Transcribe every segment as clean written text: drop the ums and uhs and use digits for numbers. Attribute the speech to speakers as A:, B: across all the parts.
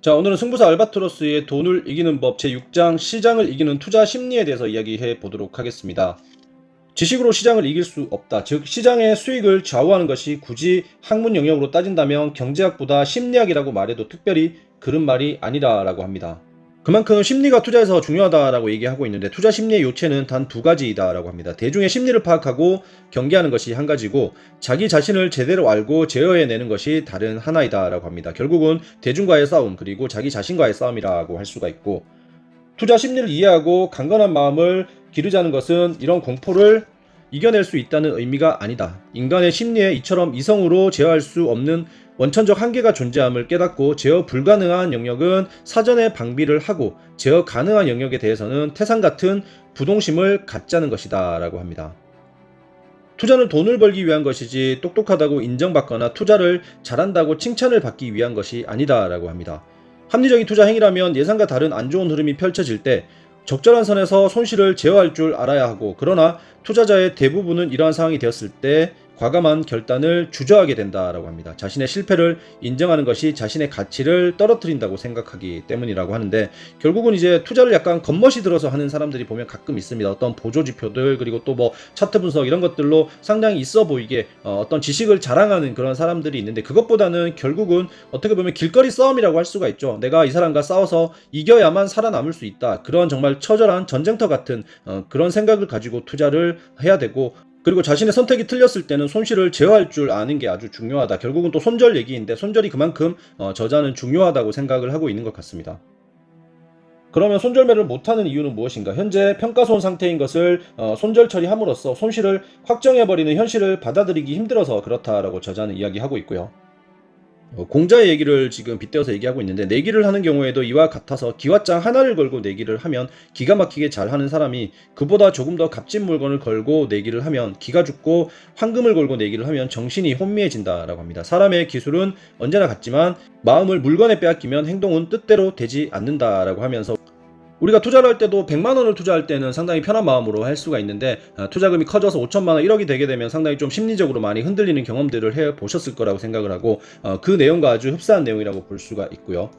A: 자, 오늘은 승부사 알바트로스의 돈을 이기는 법 제6장 시장을 이기는 투자 심리에 대해서 이야기해 보도록 하겠습니다. 지식으로 시장을 이길 수 없다. 즉 시장의 수익을 좌우하는 것이 굳이 학문 영역으로 따진다면 경제학보다 심리학이라고 말해도 특별히 그런 말이 아니라라고 합니다. 그만큼 심리가 투자에서 중요하다라고 얘기하고 있는데 투자 심리의 요체는 단 두 가지이다라고 합니다. 대중의 심리를 파악하고 경계하는 것이 한 가지고 자기 자신을 제대로 알고 제어해내는 것이 다른 하나이다라고 합니다. 결국은 대중과의 싸움 그리고 자기 자신과의 싸움이라고 할 수가 있고 투자 심리를 이해하고 강건한 마음을 기르자는 것은 이런 공포를 이겨낼 수 있다는 의미가 아니다. 인간의 심리에 이처럼 이성으로 제어할 수 없는 원천적 한계가 존재함을 깨닫고 제어 불가능한 영역은 사전에 방비를 하고 제어 가능한 영역에 대해서는 태산 같은 부동심을 갖자는 것이다 라고 합니다. 투자는 돈을 벌기 위한 것이지 똑똑하다고 인정받거나 투자를 잘한다고 칭찬을 받기 위한 것이 아니다 라고 합니다. 합리적인 투자 행위라면 예상과 다른 안 좋은 흐름이 펼쳐질 때 적절한 선에서 손실을 제어할 줄 알아야 하고, 그러나 투자자의 대부분은 이러한 상황이 되었을 때 과감한 결단을 주저하게 된다라고 합니다. 자신의 실패를 인정하는 것이 자신의 가치를 떨어뜨린다고 생각하기 때문이라고 하는데, 결국은 이제 투자를 약간 겉멋이 들어서 하는 사람들이 보면 가끔 있습니다. 어떤 보조지표들 그리고 또 뭐 차트 분석 이런 것들로 상당히 있어 보이게 어떤 지식을 자랑하는 그런 사람들이 있는데, 그것보다는 결국은 어떻게 보면 길거리 싸움이라고 할 수가 있죠. 내가 이 사람과 싸워서 이겨야만 살아남을 수 있다. 그런 정말 처절한 전쟁터 같은 그런 생각을 가지고 투자를 해야 되고, 그리고 자신의 선택이 틀렸을 때는 손실을 제어할 줄 아는 게 아주 중요하다. 결국은 또 손절 얘기인데 손절이 그만큼 저자는 중요하다고 생각을 하고 있는 것 같습니다. 그러면 손절매를 못하는 이유는 무엇인가? 현재 평가손 상태인 것을 손절 처리함으로써 손실을 확정해버리는 현실을 받아들이기 힘들어서 그렇다라고 저자는 이야기하고 있고요. 공자의 얘기를 지금 빗대어서 얘기하고 있는데, 내기를 하는 경우에도 이와 같아서 기왓장 하나를 걸고 내기를 하면 기가 막히게 잘하는 사람이 그보다 조금 더 값진 물건을 걸고 내기를 하면 기가 죽고, 황금을 걸고 내기를 하면 정신이 혼미해진다라고 합니다. 사람의 기술은 언제나 같지만 마음을 물건에 빼앗기면 행동은 뜻대로 되지 않는다라고 하면서, 우리가 투자를 할 때도 100만 원을 투자할 때는 상당히 편한 마음으로 할 수가 있는데, 투자금이 커져서 5천만 원, 1억이 되게 되면 상당히 좀 심리적으로 많이 흔들리는 경험들을 해보셨을 거라고 생각을 하고, 그 내용과 아주 흡사한 내용이라고 볼 수가 있고요.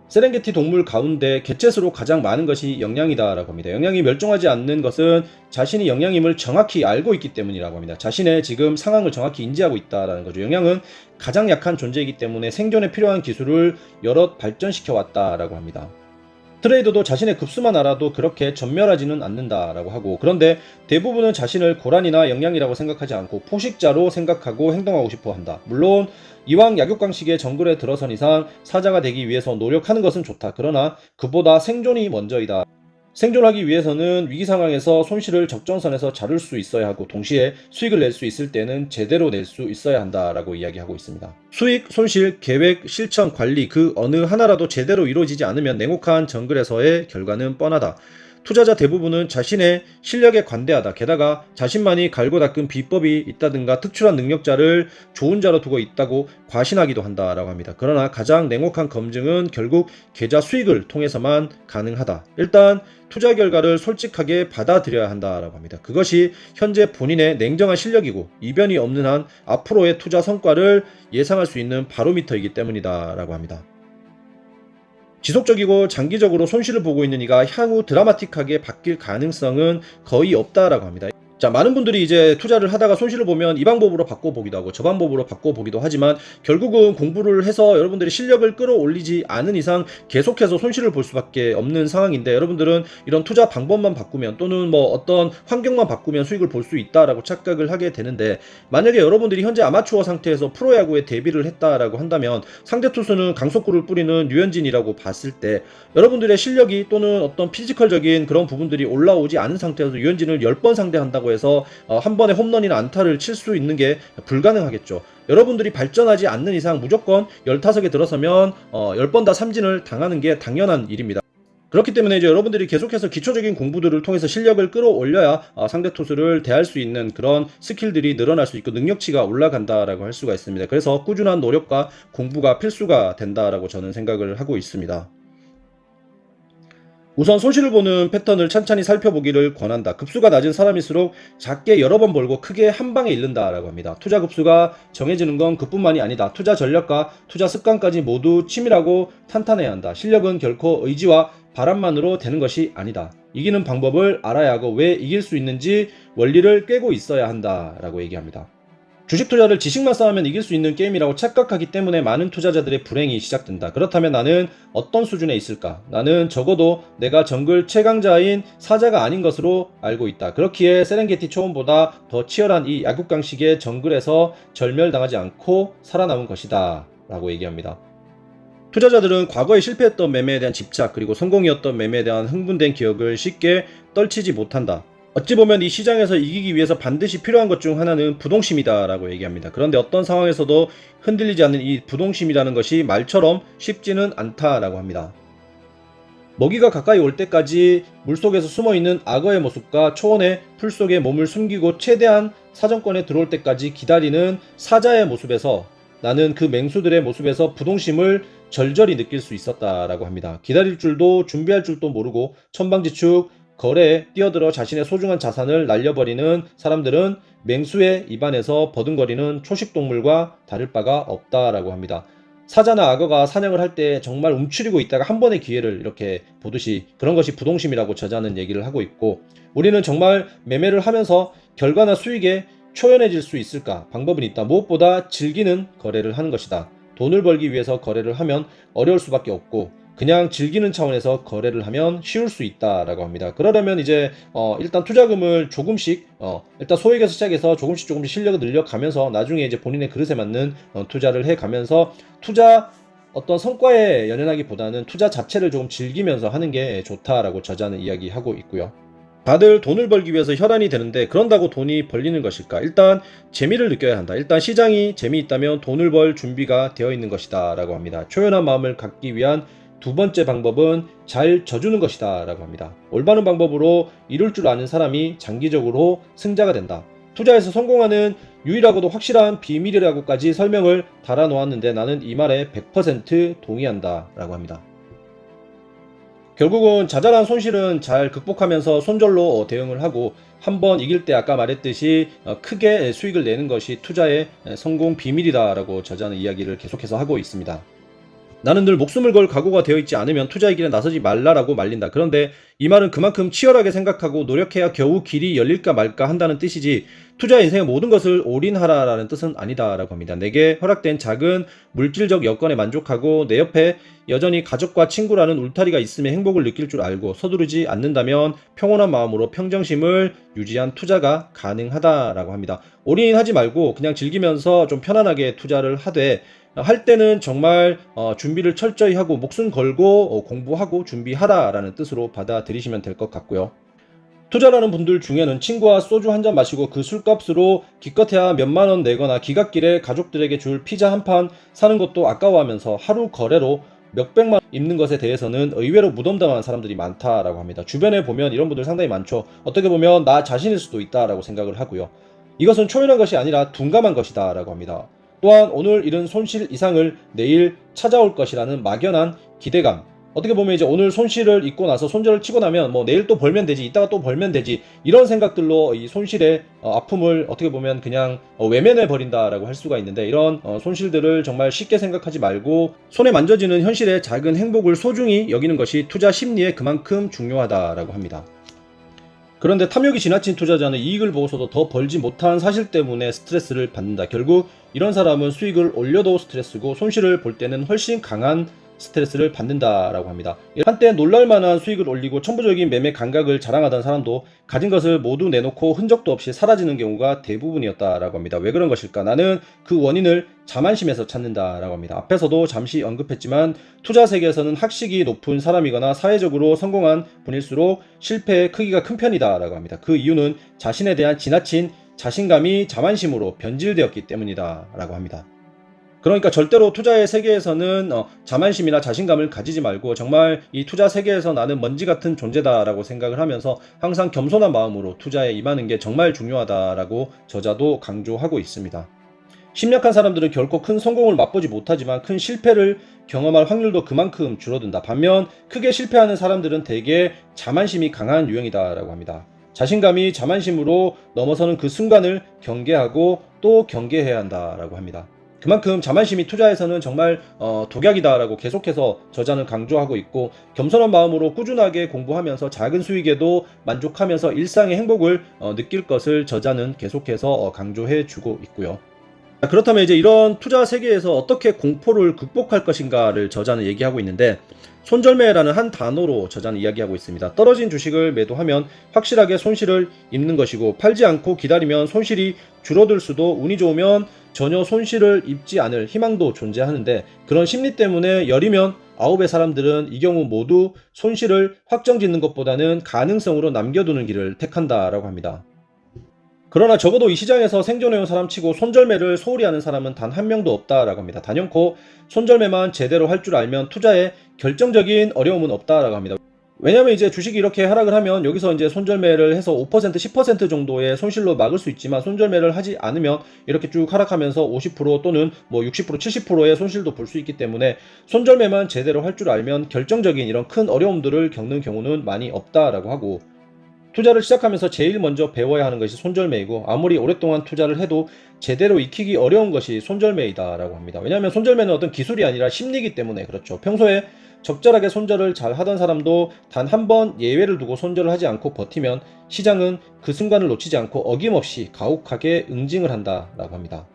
A: 세렝게티 동물 가운데 개체수로 가장 많은 것이 영양이다라고 합니다. 영양이 멸종하지 않는 것은 자신이 영양임을 정확히 알고 있기 때문이라고 합니다. 자신의 지금 상황을 정확히 인지하고 있다라는 거죠. 영양은 가장 약한 존재이기 때문에 생존에 필요한 기술을 여럿 발전시켜 왔다라고 합니다. 트레이더도 자신의 급수만 알아도 그렇게 전멸하지는 않는다라고 하고, 그런데 대부분은 자신을 고란이나 영양이라고 생각하지 않고 포식자로 생각하고 행동하고 싶어 한다. 물론 이왕 약육강식의 정글에 들어선 이상 사자가 되기 위해서 노력하는 것은 좋다. 그러나 그보다 생존이 먼저이다. 생존하기 위해서는 위기 상황에서 손실을 적정선에서 자를 수 있어야 하고, 동시에 수익을 낼 수 있을 때는 제대로 낼 수 있어야 한다라고 이야기하고 있습니다. 수익, 손실, 계획, 실천, 관리 그 어느 하나라도 제대로 이루어지지 않으면 냉혹한 정글에서의 결과는 뻔하다. 투자자 대부분은 자신의 실력에 관대하다. 게다가 자신만이 갈고 닦은 비법이 있다든가 특출한 능력자를 좋은 자로 두고 있다고 과신하기도 한다라고 합니다. 그러나 가장 냉혹한 검증은 결국 계좌 수익을 통해서만 가능하다. 일단 투자 결과를 솔직하게 받아들여야 한다라고 합니다. 그것이 현재 본인의 냉정한 실력이고 이변이 없는 한 앞으로의 투자 성과를 예상할 수 있는 바로미터이기 때문이다라고 합니다. 지속적이고 장기적으로 손실을 보고 있는 이가 향후 드라마틱하게 바뀔 가능성은 거의 없다라고 합니다. 자, 많은 분들이 이제 투자를 하다가 손실을 보면 이 방법으로 바꿔보기도 하고 저 방법으로 바꿔보기도 하지만, 결국은 공부를 해서 여러분들이 실력을 끌어올리지 않은 이상 계속해서 손실을 볼 수밖에 없는 상황인데, 여러분들은 이런 투자 방법만 바꾸면 또는 뭐 어떤 환경만 바꾸면 수익을 볼 수 있다라고 착각을 하게 되는데, 만약에 여러분들이 현재 아마추어 상태에서 프로야구에 데뷔를 했다라고 한다면 상대 투수는 강속구를 뿌리는 류현진이라고 봤을 때 여러분들의 실력이 또는 어떤 피지컬적인 그런 부분들이 올라오지 않은 상태에서 류현진을 10번 상대한다고 해서 한 번에 홈런이나 안타를 칠 수 있는 게 불가능하겠죠. 여러분들이 발전하지 않는 이상 무조건 15개 들어서면 10번 다 삼진을 당하는 게 당연한 일입니다. 그렇기 때문에 이제 여러분들이 계속해서 기초적인 공부들을 통해서 실력을 끌어올려야 상대 투수를 대할 수 있는 그런 스킬들이 늘어날 수 있고 능력치가 올라간다라고 할 수가 있습니다. 그래서 꾸준한 노력과 공부가 필수가 된다라고 저는 생각을 하고 있습니다. 우선 손실을 보는 패턴을 찬찬히 살펴보기를 권한다. 급수가 낮은 사람일수록 작게 여러 번 벌고 크게 한 방에 잃는다라고 합니다. 투자 급수가 정해지는 건 그뿐만이 아니다. 투자 전략과 투자 습관까지 모두 치밀하고 탄탄해야 한다. 실력은 결코 의지와 바람만으로 되는 것이 아니다. 이기는 방법을 알아야 하고 왜 이길 수 있는지 원리를 꿰고 있어야 한다라고 얘기합니다. 주식 투자를 지식만 쌓으면 이길 수 있는 게임이라고 착각하기 때문에 많은 투자자들의 불행이 시작된다. 그렇다면 나는 어떤 수준에 있을까? 나는 적어도 내가 정글 최강자인 사자가 아닌 것으로 알고 있다. 그렇기에 세렝게티 초원보다 더 치열한 이 약육강식의 정글에서 절멸당하지 않고 살아남은 것이다 라고 얘기합니다. 투자자들은 과거에 실패했던 매매에 대한 집착 그리고 성공이었던 매매에 대한 흥분된 기억을 쉽게 떨치지 못한다. 어찌 보면 이 시장에서 이기기 위해서 반드시 필요한 것 중 하나는 부동심이다 라고 얘기합니다. 그런데 어떤 상황에서도 흔들리지 않는 이 부동심이라는 것이 말처럼 쉽지는 않다라고 합니다. 먹이가 가까이 올 때까지 물속에서 숨어있는 악어의 모습과 초원의 풀 속에 몸을 숨기고 최대한 사정권에 들어올 때까지 기다리는 사자의 모습에서 나는 그 맹수들의 모습에서 부동심을 절절히 느낄 수 있었다라고 합니다. 기다릴 줄도 준비할 줄도 모르고 천방지축 거래에 뛰어들어 자신의 소중한 자산을 날려버리는 사람들은 맹수의 입안에서 버둥거리는 초식동물과 다를 바가 없다라고 합니다. 사자나 악어가 사냥을 할 때 정말 움츠리고 있다가 한 번의 기회를 이렇게 보듯이 그런 것이 부동심이라고 저자는 얘기를 하고 있고, 우리는 정말 매매를 하면서 결과나 수익에 초연해질 수 있을까? 방법은 있다. 무엇보다 즐기는 거래를 하는 것이다. 돈을 벌기 위해서 거래를 하면 어려울 수밖에 없고 그냥 즐기는 차원에서 거래를 하면 쉬울 수 있다라고 합니다. 그러려면 이제 일단 투자금을 조금씩 일단 소액에서 시작해서 조금씩 실력을 늘려가면서 나중에 이제 본인의 그릇에 맞는 투자를 해가면서 투자 어떤 성과에 연연하기보다는 투자 자체를 조금 즐기면서 하는 게 좋다라고 저자는 이야기하고 있고요. 다들 돈을 벌기 위해서 혈안이 되는데 그런다고 돈이 벌리는 것일까? 일단 재미를 느껴야 한다. 일단 시장이 재미있다면 돈을 벌 준비가 되어 있는 것이다 라고 합니다. 초연한 마음을 갖기 위한 두 번째 방법은 잘 져주는 것이다 라고 합니다. 올바른 방법으로 이룰 줄 아는 사람이 장기적으로 승자가 된다. 투자에서 성공하는 유일하고도 확실한 비밀이라고까지 설명을 달아놓았는데 나는 이 말에 100% 동의한다 라고 합니다. 결국은 자잘한 손실은 잘 극복하면서 손절로 대응을 하고 한번 이길 때 아까 말했듯이 크게 수익을 내는 것이 투자의 성공 비밀이다 라고 저자는 이야기를 계속해서 하고 있습니다. 나는 늘 목숨을 걸 각오가 되어 있지 않으면 투자의 길에 나서지 말라라고 말린다. 그런데 이 말은 그만큼 치열하게 생각하고 노력해야 겨우 길이 열릴까 말까 한다는 뜻이지 투자의 인생의 모든 것을 올인하라라는 뜻은 아니다라고 합니다. 내게 허락된 작은 물질적 여건에 만족하고 내 옆에 여전히 가족과 친구라는 울타리가 있음에 행복을 느낄 줄 알고 서두르지 않는다면 평온한 마음으로 평정심을 유지한 투자가 가능하다라고 합니다. 올인하지 말고 그냥 즐기면서 좀 편안하게 투자를 하되 할 때는 정말 준비를 철저히 하고 목숨 걸고 공부하고 준비하라라는 뜻으로 받아들이시면 될 것 같고요. 투자라는 분들 중에는 친구와 소주 한 잔 마시고 그 술값으로 기껏해야 몇만 원 내거나 기갓길에 가족들에게 줄 피자 한 판 사는 것도 아까워하면서 하루 거래로 몇백만 원 입는 것에 대해서는 의외로 무덤덤한 사람들이 많다라고 합니다. 주변에 보면 이런 분들 상당히 많죠. 어떻게 보면 나 자신일 수도 있다라고 생각을 하고요. 이것은 초연한 것이 아니라 둔감한 것이다 라고 합니다. 또한 오늘 잃은 손실 이상을 내일 찾아올 것이라는 막연한 기대감. 어떻게 보면 이제 오늘 손실을 입고 나서 손절을 치고 나면 뭐 내일 또 벌면 되지, 이따가 또 벌면 되지, 이런 생각들로 이 손실의 아픔을 어떻게 보면 그냥 외면해 버린다라고 할 수가 있는데, 이런 손실들을 정말 쉽게 생각하지 말고 손에 만져지는 현실의 작은 행복을 소중히 여기는 것이 투자 심리에 그만큼 중요하다라고 합니다. 그런데 탐욕이 지나친 투자자는 이익을 보고서도 더 벌지 못한 사실 때문에 스트레스를 받는다. 결국 이런 사람은 수익을 올려도 스트레스고 손실을 볼 때는 훨씬 강한 스트레스를 받는다라고 합니다. 한때 놀랄만한 수익을 올리고 천부적인 매매 감각을 자랑하던 사람도 가진 것을 모두 내놓고 흔적도 없이 사라지는 경우가 대부분이었다라고 합니다. 왜 그런 것일까? 나는 그 원인을 자만심에서 찾는다라고 합니다. 앞에서도 잠시 언급했지만 투자 세계에서는 학식이 높은 사람이거나 사회적으로 성공한 분일수록 실패의 크기가 큰 편이다라고 합니다. 그 이유는 자신에 대한 지나친 자신감이 자만심으로 변질되었기 때문이다라고 합니다. 그러니까 절대로 투자의 세계에서는 자만심이나 자신감을 가지지 말고 정말 이 투자 세계에서 나는 먼지 같은 존재다라고 생각을 하면서 항상 겸손한 마음으로 투자에 임하는 게 정말 중요하다라고 저자도 강조하고 있습니다. 심약한 사람들은 결코 큰 성공을 맛보지 못하지만 큰 실패를 경험할 확률도 그만큼 줄어든다. 반면 크게 실패하는 사람들은 대개 자만심이 강한 유형이다라고 합니다. 자신감이 자만심으로 넘어서는 그 순간을 경계하고 또 경계해야 한다라고 합니다. 그만큼 자만심이 투자에서는 정말 독약이다라고 계속해서 저자는 강조하고 있고, 겸손한 마음으로 꾸준하게 공부하면서 작은 수익에도 만족하면서 일상의 행복을 느낄 것을 저자는 계속해서 강조해 주고 있고요. 그렇다면 이제 이런 투자 세계에서 어떻게 공포를 극복할 것인가를 저자는 얘기하고 있는데, 손절매라는 한 단어로 저자는 이야기하고 있습니다. 떨어진 주식을 매도하면 확실하게 손실을 입는 것이고, 팔지 않고 기다리면 손실이 줄어들 수도, 운이 좋으면 전혀 손실을 입지 않을 희망도 존재하는데, 그런 심리 때문에 10이면 9의 사람들은 이 경우 모두 손실을 확정짓는 것보다는 가능성으로 남겨두는 길을 택한다라고 합니다. 그러나 적어도 이 시장에서 생존해온 사람치고 손절매를 소홀히 하는 사람은 단 한 명도 없다라고 합니다. 단연코 손절매만 제대로 할 줄 알면 투자에 결정적인 어려움은 없다라고 합니다. 왜냐면 이제 주식이 이렇게 하락을 하면 여기서 이제 손절매를 해서 5%, 10% 정도의 손실로 막을 수 있지만, 손절매를 하지 않으면 이렇게 쭉 하락하면서 50% 또는 뭐 60%, 70%의 손실도 볼 수 있기 때문에, 손절매만 제대로 할 줄 알면 결정적인 이런 큰 어려움들을 겪는 경우는 많이 없다라고 하고, 투자를 시작하면서 제일 먼저 배워야 하는 것이 손절매이고, 아무리 오랫동안 투자를 해도 제대로 익히기 어려운 것이 손절매이다라고 합니다. 왜냐하면 손절매는 어떤 기술이 아니라 심리이기 때문에 그렇죠. 평소에 적절하게 손절을 잘 하던 사람도 단 한 번 예외를 두고 손절을 하지 않고 버티면 시장은 그 순간을 놓치지 않고 어김없이 가혹하게 응징을 한다라고 합니다.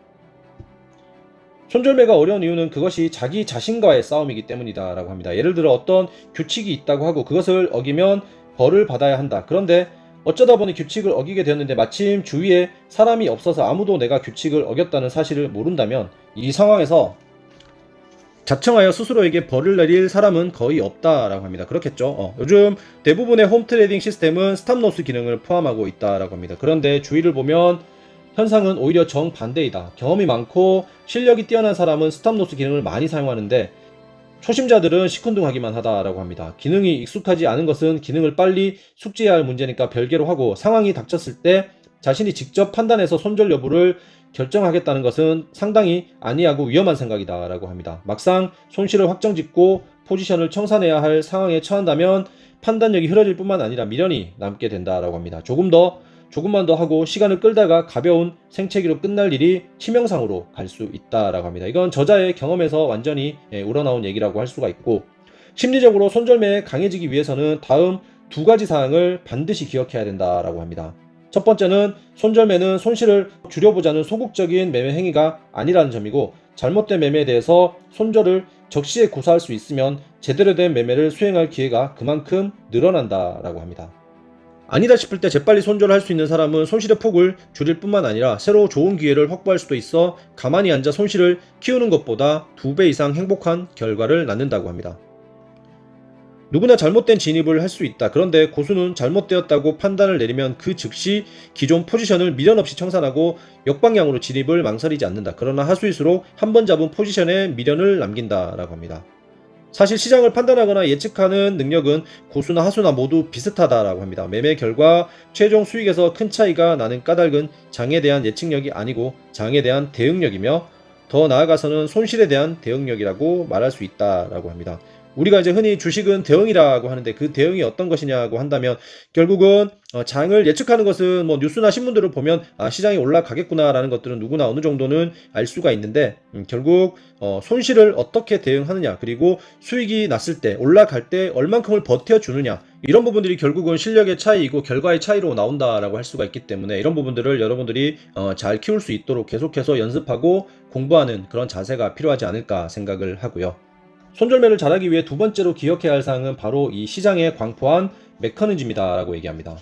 A: 손절매가 어려운 이유는 그것이 자기 자신과의 싸움이기 때문이다라고 합니다. 예를 들어 어떤 규칙이 있다고 하고 그것을 어기면 벌을 받아야 한다. 그런데 어쩌다 보니 규칙을 어기게 되었는데 마침 주위에 사람이 없어서 아무도 내가 규칙을 어겼다는 사실을 모른다면, 이 상황에서 자청하여 스스로에게 벌을 내릴 사람은 거의 없다라고 합니다. 그렇겠죠. 요즘 대부분의 홈트레이딩 시스템은 스탑로스 기능을 포함하고 있다라고 합니다. 그런데 주위를 보면 현상은 오히려 정반대이다. 경험이 많고 실력이 뛰어난 사람은 스탑로스 기능을 많이 사용하는데, 초심자들은 시큰둥하기만 하다라고 합니다. 기능이 익숙하지 않은 것은 기능을 빨리 숙지해야 할 문제니까 별개로 하고, 상황이 닥쳤을 때 자신이 직접 판단해서 손절 여부를 결정하겠다는 것은 상당히 안이하고 위험한 생각이다 라고 합니다. 막상 손실을 확정짓고 포지션을 청산해야 할 상황에 처한다면 판단력이 흐려질 뿐만 아니라 미련이 남게 된다라고 합니다. 조금만 더 하고 시간을 끌다가 가벼운 생채기로 끝날 일이 치명상으로 갈 수 있다라고 합니다. 이건 저자의 경험에서 완전히 우러나온 얘기라고 할 수가 있고, 심리적으로 손절매에 강해지기 위해서는 다음 두 가지 사항을 반드시 기억해야 된다라고 합니다. 첫 번째는 손절매는 손실을 줄여보자는 소극적인 매매 행위가 아니라는 점이고, 잘못된 매매에 대해서 손절을 적시에 구사할 수 있으면 제대로 된 매매를 수행할 기회가 그만큼 늘어난다라고 합니다. 아니다 싶을 때 재빨리 손절을 할 수 있는 사람은 손실의 폭을 줄일 뿐만 아니라 새로 좋은 기회를 확보할 수도 있어 가만히 앉아 손실을 키우는 것보다 2배 이상 행복한 결과를 낳는다고 합니다. 누구나 잘못된 진입을 할 수 있다. 그런데 고수는 잘못되었다고 판단을 내리면 그 즉시 기존 포지션을 미련 없이 청산하고 역방향으로 진입을 망설이지 않는다. 그러나 하수일수록 한 번 잡은 포지션에 미련을 남긴다라고 합니다. 사실 시장을 판단하거나 예측하는 능력은 고수나 하수나 모두 비슷하다라고 합니다. 매매 결과 최종 수익에서 큰 차이가 나는 까닭은 장에 대한 예측력이 아니고 장에 대한 대응력이며, 더 나아가서는 손실에 대한 대응력이라고 말할 수 있다라고 합니다. 우리가 이제 흔히 주식은 대응이라고 하는데, 그 대응이 어떤 것이냐고 한다면 결국은 장을 예측하는 것은 뭐 뉴스나 신문들을 보면 시장이 올라가겠구나라는 것들은 누구나 어느 정도는 알 수가 있는데, 결국 손실을 어떻게 대응하느냐, 그리고 수익이 났을 때 올라갈 때 얼만큼을 버텨주느냐, 이런 부분들이 결국은 실력의 차이이고 결과의 차이로 나온다라고 할 수가 있기 때문에, 이런 부분들을 여러분들이 잘 키울 수 있도록 계속해서 연습하고 공부하는 그런 자세가 필요하지 않을까 생각을 하고요. 손절매를 잘하기 위해 두 번째로 기억해야 할 사항은 바로 이 시장에 광포한 메커니즘이다 라고 얘기합니다.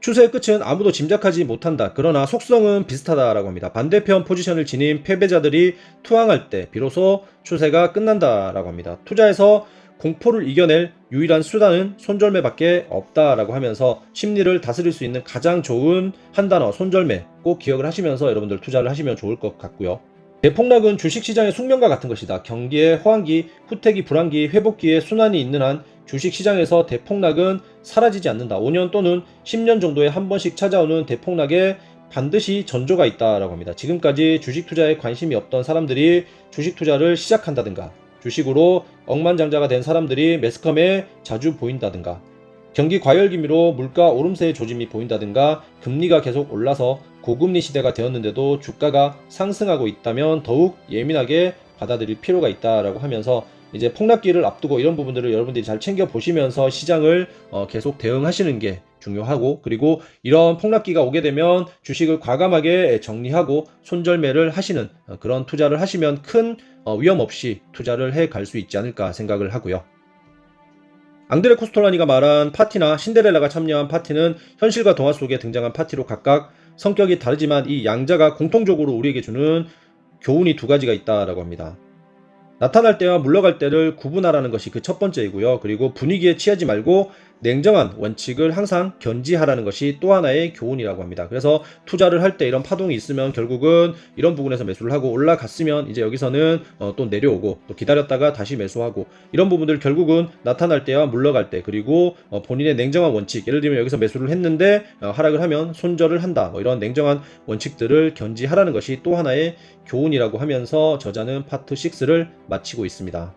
A: 추세의 끝은 아무도 짐작하지 못한다. 그러나 속성은 비슷하다라고 합니다. 반대편 포지션을 지닌 패배자들이 투항할 때 비로소 추세가 끝난다라고 합니다. 투자에서 공포를 이겨낼 유일한 수단은 손절매밖에 없다라고 하면서 심리를 다스릴 수 있는 가장 좋은 한 단어 손절매 꼭 기억을 하시면서 여러분들 투자를 하시면 좋을 것 같고요. 대폭락은 주식시장의 숙명과 같은 것이다. 경기의 호황기, 후퇴기, 불황기, 회복기의 순환이 있는 한 주식시장에서 대폭락은 사라지지 않는다. 5년 또는 10년 정도에 한 번씩 찾아오는 대폭락의 반드시 전조가 있다라고 합니다. 지금까지 주식 투자에 관심이 없던 사람들이 주식 투자를 시작한다든가, 주식으로 억만장자가 된 사람들이 매스컴에 자주 보인다든가, 경기 과열 기미로 물가 오름세의 조짐이 보인다든가, 금리가 계속 올라서 고금리 시대가 되었는데도 주가가 상승하고 있다면 더욱 예민하게 받아들일 필요가 있다라고 하면서 이제 폭락기를 앞두고 이런 부분들을 여러분들이 잘 챙겨 보시면서 시장을 계속 대응하시는 게 중요하고, 그리고 이런 폭락기가 오게 되면 주식을 과감하게 정리하고 손절매를 하시는 그런 투자를 하시면 큰 위험 없이 투자를 해 갈 수 있지 않을까 생각을 하고요. 앙드레 코스톨라니가 말한 파티나 신데렐라가 참여한 파티는 현실과 동화 속에 등장한 파티로 각각 성격이 다르지만 이 양자가 공통적으로 우리에게 주는 교훈이 두 가지가 있다라고 합니다. 나타날 때와 물러갈 때를 구분하라는 것이 그 첫 번째이고요. 그리고 분위기에 취하지 말고 냉정한 원칙을 항상 견지하라는 것이 또 하나의 교훈이라고 합니다. 그래서 투자를 할 때 이런 파동이 있으면 결국은 이런 부분에서 매수를 하고, 올라갔으면 이제 여기서는 또 내려오고, 또 기다렸다가 다시 매수하고, 이런 부분들 결국은 나타날 때와 물러갈 때, 그리고 본인의 냉정한 원칙, 예를 들면 여기서 매수를 했는데 하락을 하면 손절을 한다, 이런 냉정한 원칙들을 견지하라는 것이 또 하나의 교훈이라고 하면서 저자는 파트 6를 마치고 있습니다.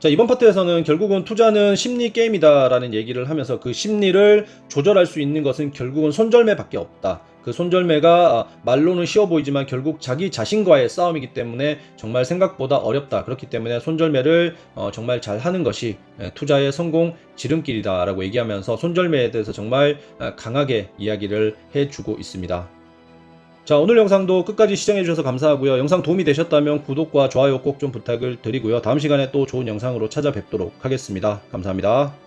A: 자, 이번 파트에서는 결국은 투자는 심리 게임이다 라는 얘기를 하면서 그 심리를 조절할 수 있는 것은 결국은 손절매 밖에 없다. 그 손절매가 말로는 쉬워 보이지만 결국 자기 자신과의 싸움이기 때문에 정말 생각보다 어렵다. 그렇기 때문에 손절매를 정말 잘 하는 것이 투자의 성공 지름길이다 라고 얘기하면서 손절매에 대해서 정말 강하게 이야기를 해주고 있습니다. 자, 오늘 영상도 끝까지 시청해주셔서 감사하고요. 영상 도움이 되셨다면 구독과 좋아요 꼭 좀 부탁을 드리고요. 다음 시간에 또 좋은 영상으로 찾아뵙도록 하겠습니다. 감사합니다.